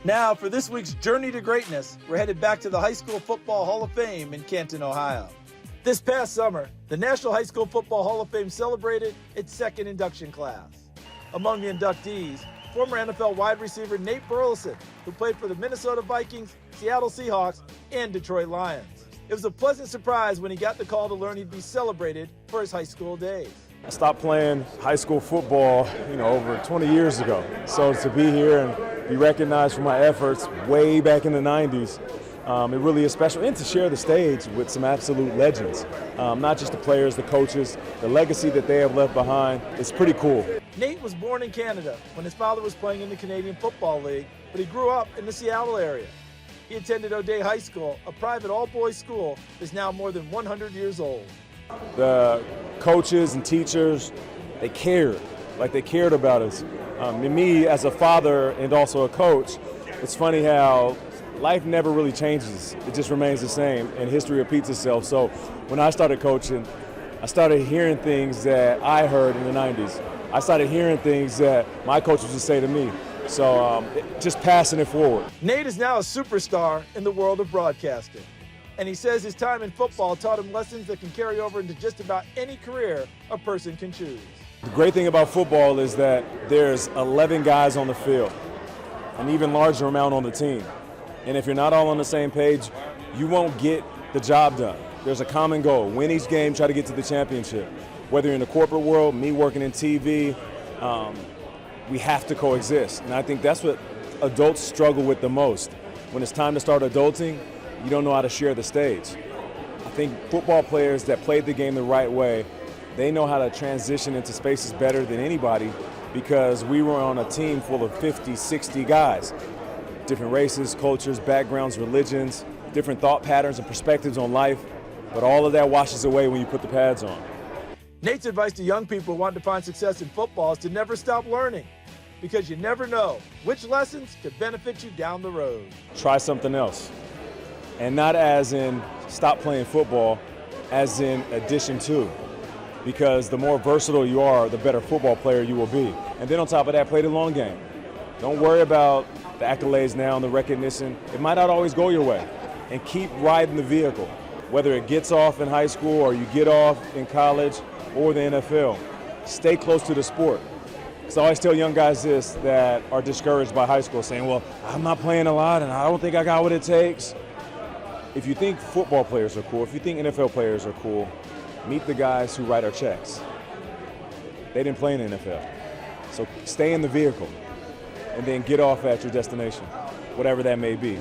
Now, for this week's Journey to Greatness, we're headed back to the High School Football Hall of Fame in Canton, Ohio. This past summer, the National High School Football Hall of Fame celebrated its second induction class. Among the inductees, former NFL wide receiver Nate Burleson, who played for the Minnesota Vikings, Seattle Seahawks, and Detroit Lions. It was a pleasant surprise when he got the call to learn he'd be celebrated for his high school days. I stopped playing high school football, over 20 years ago. So to be here and be recognized for my efforts way back in the 90s, it really is special. And to share the stage with some absolute legends, not just the players, the coaches, the legacy that they have left behind. It's pretty cool. Nate was born in Canada when his father was playing in the Canadian Football League, but he grew up in the Seattle area. He attended O'Day High School, a private all-boys school that is now more than 100 years old. The coaches and teachers, they cared, like they cared about us. And me as a father and also a coach, it's funny how life never really changes. It just remains the same, and history repeats itself. So when I started coaching, I started hearing things that I heard in the 90s. I started hearing things that my coaches would say to me. So just passing it forward. Nate is now a superstar in the world of broadcasting. And he says his time in football taught him lessons that can carry over into just about any career a person can choose. The great thing about football is that there's 11 guys on the field, an even larger amount on the team. And if you're not all on the same page, you won't get the job done. There's a common goal: win each game, try to get to the championship. Whether you're in the corporate world, me working in TV, we have to coexist. And I think that's what adults struggle with the most. When it's time to start adulting, you don't know how to share the stage. I think football players that played the game the right way, they know how to transition into spaces better than anybody, because we were on a team full of 50, 60 guys. Different races, cultures, backgrounds, religions, different thought patterns and perspectives on life, but all of that washes away when you put the pads on. Nate's advice to young people who want to find success in football is to never stop learning, because you never know which lessons could benefit you down the road. Try something else. And not as in stop playing football, as in addition to. Because the more versatile you are, the better football player you will be. And then on top of that, play the long game. Don't worry about the accolades now and the recognition. It might not always go your way. And keep riding the vehicle. Whether it gets off in high school or you get off in college or the NFL, stay close to the sport. Because I always tell young guys this that are discouraged by high school, saying, well, I'm not playing a lot and I don't think I got what it takes. If you think football players are cool, if you think NFL players are cool, meet the guys who write our checks. They didn't play in the NFL. So stay in the vehicle and then get off at your destination, whatever that may be.